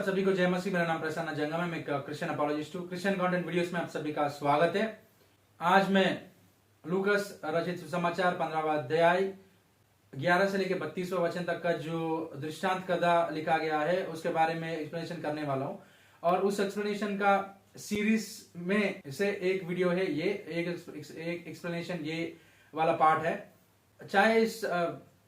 आप सभी को जय मसीह। मेरा नाम प्रसन्न जंगम है। मैं एक क्रिश्चियन अपोलॉजिस्ट हूँ। क्रिश्चियन कंटेंट वीडियोस में आप सभी का स्वागत है। आज मैं लूकस रचित सुसमाचार 15वां अध्याय 11 से लेकर 32वां वचन तक का जो दृष्टांत कथा लिखा गया है उसके बारे में एक्सप्लेनेशन करने वाला हूँ। और उस एक्सप्लेनेशन का सीरीज में से एक वीडियो है, ये एक एक्सप्लेनेशन ये वाला पार्ट है। चाहे इस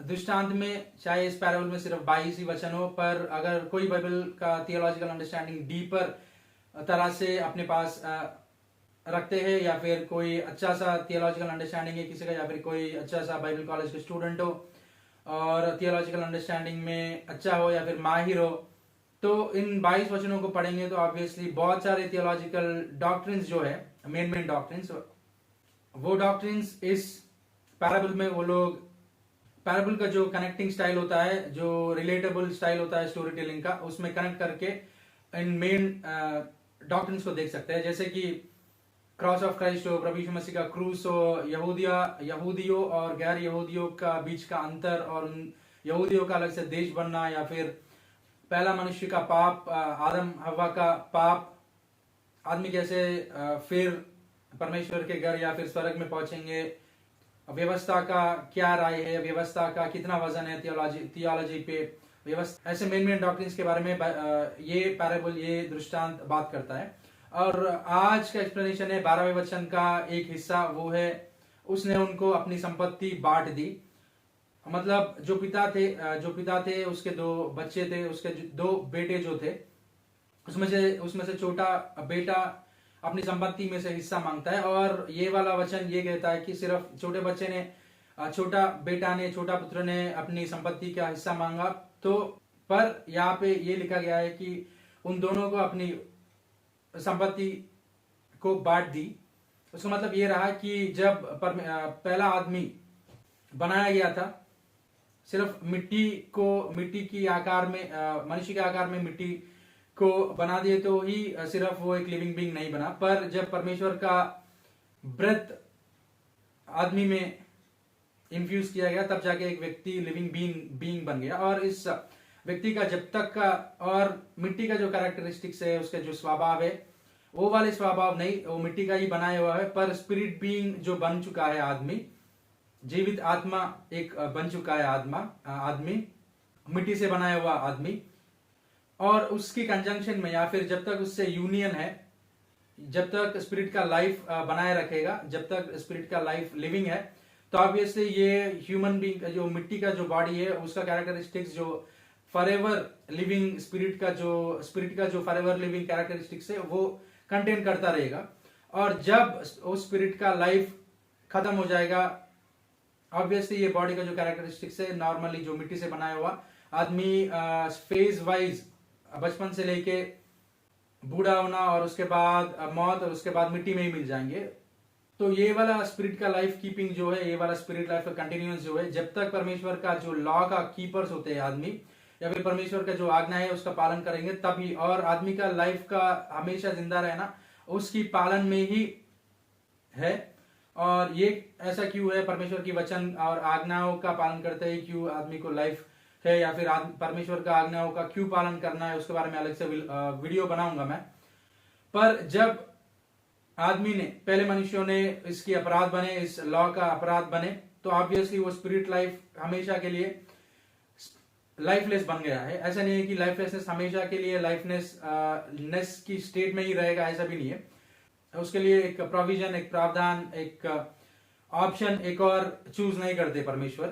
दृष्टांत में, चाहे इस पैराबल में सिर्फ 22 ही वचन हो, पर अगर कोई बाइबल का थियोलॉजिकल अंडरस्टैंडिंग डीपर तरह से अपने पास रखते हैं, या फिर कोई अच्छा सा थियोलॉजिकल अंडरस्टैंडिंग है किसी का, या फिर कोई अच्छा सा बाइबल कॉलेज के स्टूडेंट हो और थियोलॉजिकल अंडरस्टैंडिंग में अच्छा हो या फिर माहिर हो, तो इन 22 वचनों को पढ़ेंगे तो ऑब्वियसली बहुत सारे थियोलॉजिकल डॉक्ट्रिन्स जो है, मेन डॉक्ट्रिन्स, वो डॉक्ट्रिन्स इस पैराबल में वो लोग, पैराबल का जो कनेक्टिंग स्टाइल होता है, जो रिलेटेबल स्टाइल होता है स्टोरी टेलिंग का, उसमें कनेक्ट करके इन मेन डॉक्ट्रिन्स को देख सकते हैं। जैसे कि क्रॉस ऑफ क्राइस्ट हो, प्रभु यीशु मसीह का क्रूस हो, यहूदियों और गैर यहूदियों का बीच का अंतर, और उन यहूदियों का अलग से देश बनना, या फिर पहला मनुष्य का पाप, आदम हवा का पाप, आदमी कैसे फिर परमेश्वर के घर या फिर स्वर्ग में पहुंचेंगे, व्यवस्था का क्या राय है, व्यवस्था का कितना वजन है थियोलॉजी पे, व्यवस्था, ऐसे मेन डॉक्ट्रिन्स के बारे में ये पैराबल, ये दृष्टांत बात करता है। और आज का एक्सप्लेनेशन है 12वें वचन का एक हिस्सा, वो है उसने उनको अपनी संपत्ति बांट दी। मतलब जो पिता थे उसके दो बच्चे थे, उसके दो बेटे जो थे, उसमें से छोटा बेटा अपनी संपत्ति में से हिस्सा मांगता है। और ये वाला वचन ये कहता है कि सिर्फ छोटे बच्चे ने, छोटा पुत्र ने अपनी संपत्ति का हिस्सा मांगा, तो पर यहाँ पे ये लिखा गया है कि उन दोनों को अपनी संपत्ति को बांट दी। उसका मतलब ये रहा कि जब पहला आदमी बनाया गया था, सिर्फ मिट्टी की आकार में, मनुष्य के आकार में मिट्टी को बना दिए तो ही सिर्फ वो एक लिविंग बीइंग नहीं बना, पर जब परमेश्वर का ब्रेथ आदमी में इन्फ्यूज किया गया तब जाके एक व्यक्ति लिविंग बीइंग बन गया। और इस व्यक्ति का जब तक का, और मिट्टी का जो कैरेक्टरिस्टिक्स है, उसका जो स्वभाव है, वो वाले स्वभाव नहीं, वो मिट्टी का ही बनाया हुआ है, पर स्पिरिट बीइंग जो बन चुका है आदमी, जीवित आत्मा एक बन चुका है आदमी, मिट्टी से बनाया हुआ आदमी। और उसकी कंजंक्शन में, या फिर जब तक उससे यूनियन है, जब तक स्पिरिट का लाइफ बनाए रखेगा, जब तक स्पिरिट का लाइफ लिविंग है, तो ऑब्वियसली ये ह्यूमन बीइंग, जो मिट्टी का जो बॉडी है, उसका कैरेक्टरिस्टिक्स जो फॉरएवर लिविंग स्पिरिट का जो फॉरएवर लिविंग कैरेक्टरिस्टिक्स है, वो कंटेन करता रहेगा। और जब उस स्पिरिट का लाइफ खत्म हो जाएगा, ऑब्वियसली ये बॉडी का जो कैरेक्टरिस्टिक्स है, नॉर्मली जो मिट्टी से बनाया हुआ आदमी फेज वाइज, बचपन से लेके बूढ़ा होना, और उसके बाद मौत, और उसके बाद मिट्टी में ही मिल जाएंगे। तो ये वाला स्पिरिट का लाइफ कीपिंग जो है, ये वाला स्पिरिट लाइफ का कंटिन्यूअंस जो है, जब तक परमेश्वर का जो लॉ का कीपर्स होते हैं आदमी, या फिर परमेश्वर का जो आज्ञा है उसका पालन करेंगे तभी, और आदमी का लाइफ का हमेशा जिंदा रहना उसकी पालन में ही है। और ये ऐसा क्यों है, परमेश्वर की वचन और आज्ञाओं का पालन करते ही क्यों आदमी को लाइफ है, या फिर परमेश्वर का आज्ञाओं का क्यों पालन करना है, उसके बारे में अलग से वीडियो बनाऊंगा मैं। पर जब आदमी ने, पहले मनुष्यों ने इसकी अपराध बने, इस लॉ का अपराध बने, तो ऑब्वियसली वो स्पिरिट लाइफ हमेशा के लिए लाइफलेस बन गया है। ऐसा नहीं है कि लाइफलेसनेस हमेशा के लिए लाइफलेस की स्टेट में ही रहेगा, ऐसा भी नहीं है। उसके लिए एक प्रोविजन, एक प्रावधान, एक ऑप्शन एक और चूज नहीं करते परमेश्वर।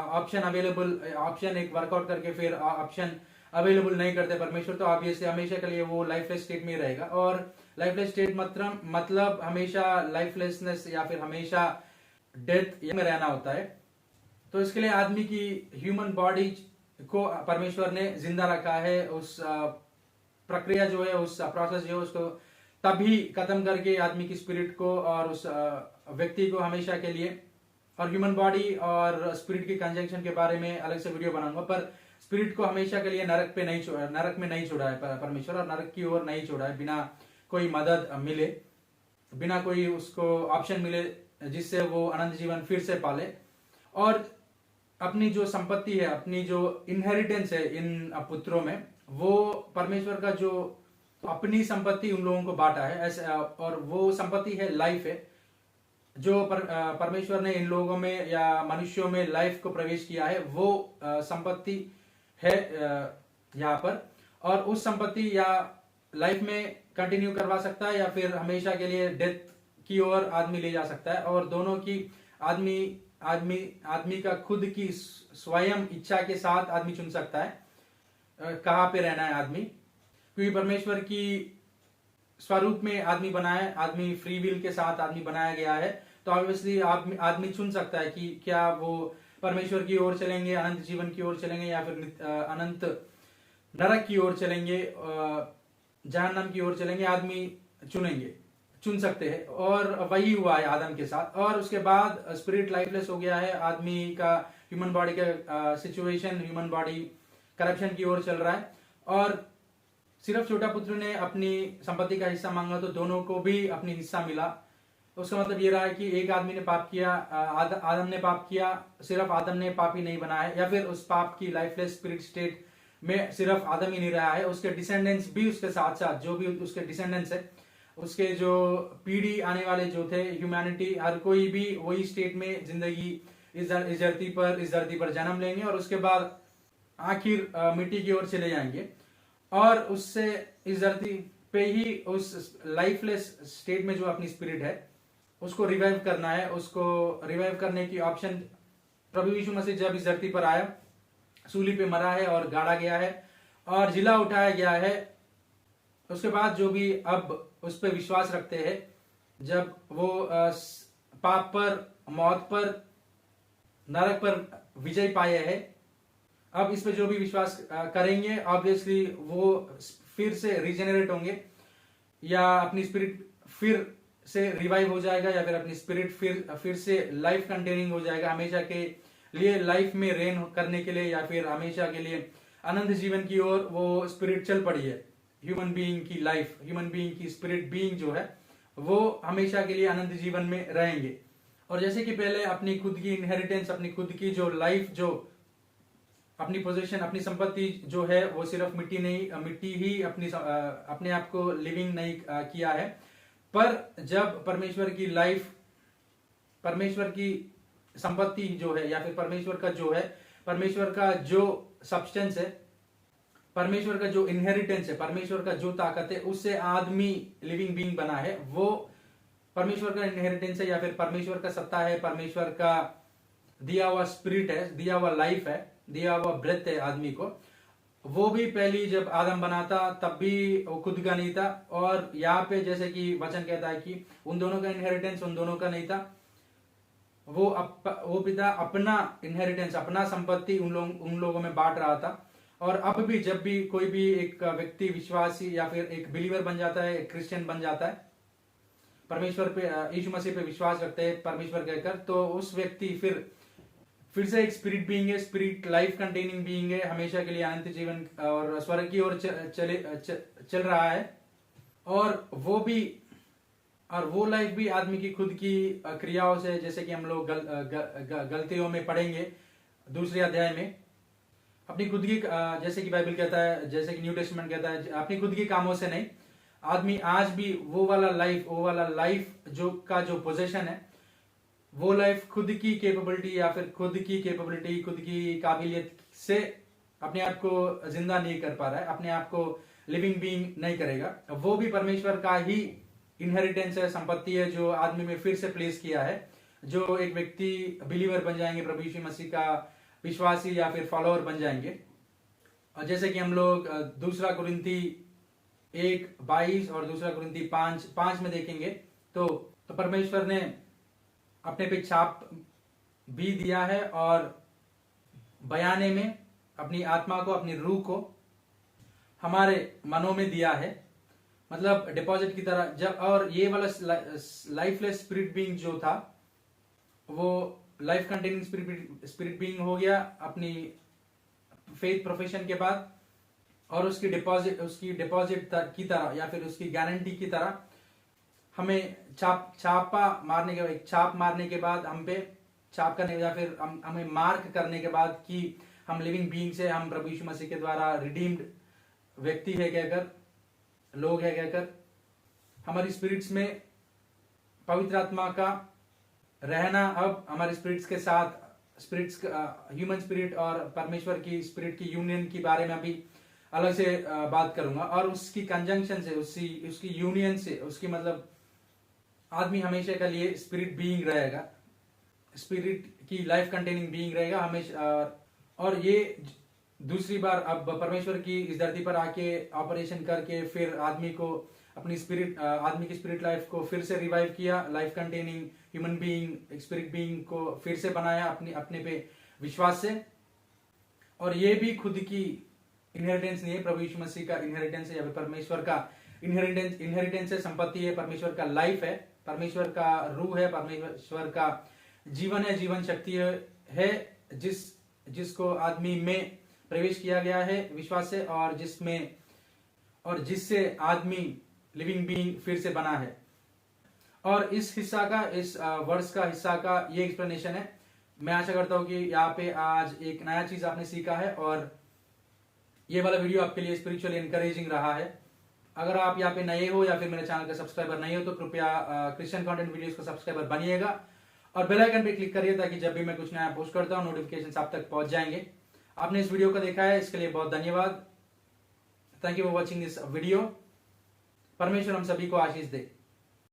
ऑप्शन एक वर्कआउट करके फिर ऑप्शन अवेलेबल नहीं करते परमेश्वर, तो ऑब्वियसली हमेशा के लिए वो लाइफलेस स्टेट में ही रहेगा। और लाइफलेस स्टेट मतलब हमेशा लाइफलेसनेस या फिर हमेशा डेथ में रहना होता है। तो इसके लिए आदमी की ह्यूमन बॉडी को परमेश्वर ने जिंदा रखा है। उस प्रक्रिया जो है, उस प्रोसेस जो है, उसको तभी खत्म करके आदमी की स्पिरिट को और उस व्यक्ति को हमेशा के लिए, और ह्यूमन बॉडी और स्पिरिट की कंजंक्शन के बारे में अलग से वीडियो बनाऊंगा, पर स्पिरिट को हमेशा के लिए नरक में नहीं छोड़ा है परमेश्वर, और नरक की ओर नहीं छोड़ा है बिना कोई मदद मिले, बिना कोई उसको ऑप्शन मिले जिससे वो अनंत जीवन फिर से पाले। और अपनी जो संपत्ति है, अपनी जो इनहेरिटेंस है इन पुत्रों में, वो परमेश्वर का जो अपनी संपत्ति उन लोगों को बांटा है ऐसे, और वो संपत्ति है लाइफ है, जो परमेश्वर ने इन लोगों में या मनुष्यों में लाइफ को प्रवेश किया है, वो संपत्ति है यहाँ पर। और उस संपत्ति या लाइफ में कंटिन्यू करवा सकता है या फिर हमेशा के लिए डेथ की ओर आदमी ले जा सकता है। और दोनों की आदमी आदमी आदमी का खुद की स्वयं इच्छा के साथ आदमी चुन सकता है कहाँ पे रहना है आदमी, क्योंकि परमेश्वर की स्वरूप में आदमी बनाया, आदमी फ्री विल के साथ आदमी बनाया गया है। तो ऑब्वियसली आदमी चुन सकता है कि क्या वो परमेश्वर की ओर चलेंगे, अनंत जीवन की ओर चलेंगे, या फिर अनंत नरक की ओर चलेंगे, जहन्नम की ओर चलेंगे। आदमी चुन सकते हैं। और वही हुआ है आदम के साथ। और उसके बाद स्पिरिट लाइफलेस हो गया है, आदमी का ह्यूमन बॉडी का सिचुएशन, ह्यूमन बॉडी करप्शन की ओर चल रहा है। और सिर्फ छोटा पुत्र ने अपनी संपत्ति का हिस्सा मांगा तो दोनों को भी अपनी हिस्सा मिला। उसका मतलब ये रहा है कि एक आदमी ने पाप किया, आदम ने पाप किया, सिर्फ आदम ने पापी नहीं बना है, या फिर उस पाप की लाइफलेस स्पिरिट स्टेट में सिर्फ आदम ही नहीं रहा है, उसके डिसेंडेंट्स भी उसके साथ साथ, जो भी उसके डिसेंडेंट्स है, उसके जो पीढ़ी आने वाले जो थे, ह्यूमैनिटी, हर कोई भी वही स्टेट में जिंदगी इस धरती पर जन्म लेंगे और उसके बाद आखिर मिट्टी की ओर चले जाएंगे। और उससे इस धरती पे ही उस लाइफलेस स्टेट में जो अपनी स्पिरिट है उसको रिवाइव करना है। उसको रिवाइव करने की ऑप्शन प्रभु यीशु मसीह जब इस धरती पर आया, सूली पे मरा है और गाड़ा गया है और जिला उठाया गया है। उसके बाद जो भी अब उस पर विश्वास रखते हैं, जब वो पाप पर, मौत पर, नरक पर विजय पाए हैं, अब इस पे जो भी विश्वास करेंगे ऑब्वियसली वो फिर से रिजेनरेट होंगे, या अपनी स्पिरिट फिर से रिवाइव हो जाएगा, या फिर अपनी स्पिरिट फिर से लाइफ कंटेनिंग हो जाएगा, हमेशा के लिए लाइफ में रेन करने के लिए, या फिर हमेशा के लिए अनंत जीवन की ओर वो स्पिरिट चल पड़ी है। ह्यूमन बीइंग की लाइफ, ह्यूमन बीइंग की स्पिरिट बीइंग जो है वो हमेशा के लिए अनंत जीवन में रहेंगे। और जैसे कि पहले अपनी खुद की इनहेरिटेंस, अपनी खुद की जो लाइफ, जो अपनी पोजीशन, अपनी संपत्ति जो है वो सिर्फ मिट्टी ही अपने आप को लिविंग नहीं किया है। पर जब परमेश्वर की लाइफ, परमेश्वर की संपत्ति जो है, या फिर परमेश्वर का जो है, परमेश्वर का जो सब्सटेंस है, परमेश्वर का जो इनहेरिटेंस है, परमेश्वर का जो ताकत है, उससे आदमी लिविंग बीइंग बना है, वो परमेश्वर का इनहेरिटेंस है, या फिर परमेश्वर का सत्ता है, परमेश्वर का दिया हुआ स्पिरिट है, दिया हुआ लाइफ है, दिया हुआ ब्रेथ है आदमी को। वो भी पहली जब आदम बना था तब भी वो खुद का नहीं था। और यहाँ पे जैसे कि वचन कहता है कि उन दोनों का इनहेरिटेंस उन दोनों का नहीं था, वो पिता अपना इनहेरिटेंस, अपना संपत्ति उन लोगों में बांट रहा था। और अब भी जब भी कोई भी एक व्यक्ति विश्वासी या फिर एक बिलीवर बन जाता है, एक क्रिश्चियन बन जाता है, परमेश्वर पे, यीशु मसीह पे विश्वास रखते हैं परमेश्वर कहकर, तो उस व्यक्ति फिर से एक स्पिरिट बीइंग है, स्पिरिट लाइफ कंटेनिंग बीइंग है, हमेशा के लिए अनंत जीवन और स्वर्ग की ओर चल रहा है। और वो लाइफ भी आदमी की खुद की क्रियाओं से, जैसे कि हम लोग गलतियों में पढ़ेंगे दूसरे अध्याय में, अपनी खुद की, जैसे कि बाइबल कहता है, जैसे कि न्यू टेस्टमेंट कहता है, अपनी खुद की कामों से नहीं, आदमी आज भी वो वाला लाइफ जो पोजीशन है, वो लाइफ खुद की कैपेबिलिटी या फिर खुद की काबिलियत से अपने आप को जिंदा नहीं कर पा रहा है, अपने आप को लिविंग बीइंग नहीं करेगा। वो भी परमेश्वर का ही इनहेरिटेंस है, संपत्ति है, जो आदमी में फिर से प्लेस किया है। जो एक व्यक्ति बिलीवर बन जाएंगे, प्रभु यीशु मसीह का विश्वासी या फिर फॉलोअर बन जाएंगे। और जैसे कि हम लोग दूसरा कुरिन्थी 1:22 और दूसरा कुरिन्थी 5:5 में देखेंगे, तो परमेश्वर ने अपने पे छाप भी दिया है और बयाने में अपनी आत्मा को, अपनी रूह को हमारे मनों में दिया है, मतलब डिपॉजिट की तरह। जब और ये वाला लाइफलेस स्पिरिट बीइंग जो था वो लाइफ कंटेनिंग स्पिरिट बीइंग हो गया अपनी फेथ प्रोफेशन के बाद, और उसकी डिपॉजिट की तरह या फिर उसकी गारंटी की तरह हमें छाप मारने के बाद, हम पे छाप करने या फिर हमें मार्क करने के बाद कि हम लिविंग बीइंग्स है, हम प्रभु यीशु मसीह के द्वारा रिडीम्ड व्यक्ति है कहकर, लोग है कहकर, हमारी स्पिरिट्स में पवित्र आत्मा का रहना अब हमारे स्पिरिट्स के साथ, स्पिरिट्स ह्यूमन स्पिरिट और परमेश्वर की स्पिरिट की यूनियन के बारे में अभी अलग से बात करूंगा। और उसकी कंजंक्शन से, उसकी यूनियन से, उसकी मतलब आदमी हमेशा के लिए स्पिरिट बीइंग रहेगा, स्पिरिट की लाइफ कंटेनिंग बीइंग रहेगा हमेशा। और ये दूसरी बार अब परमेश्वर की इस धरती पर आके ऑपरेशन करके फिर आदमी को अपनी स्पिरिट, आदमी की स्पिरिट लाइफ को फिर से रिवाइव किया, life containing human being, spirit being को फिर से बनाया अपने पे विश्वास से। और ये भी खुद की इनहेरिटेंस नहीं है, प्रभु यीशु मसीह का इनहेरिटेंस है, या फिर परमेश्वर का इनहेरिटेंस है, संपत्ति है, परमेश्वर का लाइफ है, परमेश्वर का रूह है, परमेश्वर का जीवन है, जीवन शक्ति है, जिसको आदमी में प्रवेश किया गया है विश्वास से, और जिससे आदमी लिविंग बीइंग फिर से बना है। और इस हिस्सा का, इस वर्ष का हिस्सा का ये एक्सप्लेनेशन है। मैं आशा करता हूं कि यहाँ पे आज एक नया चीज आपने सीखा है और ये वाला वीडियो आपके लिए स्पिरिचुअली एनकरेजिंग रहा है। अगर आप यहाँ पे नए हो या फिर मेरे चैनल का सब्सक्राइबर नहीं हो तो कृपया क्रिश्चियन कंटेंट वीडियोस को सब्सक्राइबर बनिएगा और बेल आइकन पे क्लिक करिए ताकि जब भी मैं कुछ नया पोस्ट करता हूँ नोटिफिकेशन आप तक पहुंच जाएंगे। आपने इस वीडियो को देखा है, इसके लिए बहुत धन्यवाद। Thank you for watching this video. परमेश्वर हम सभी को आशीष दे।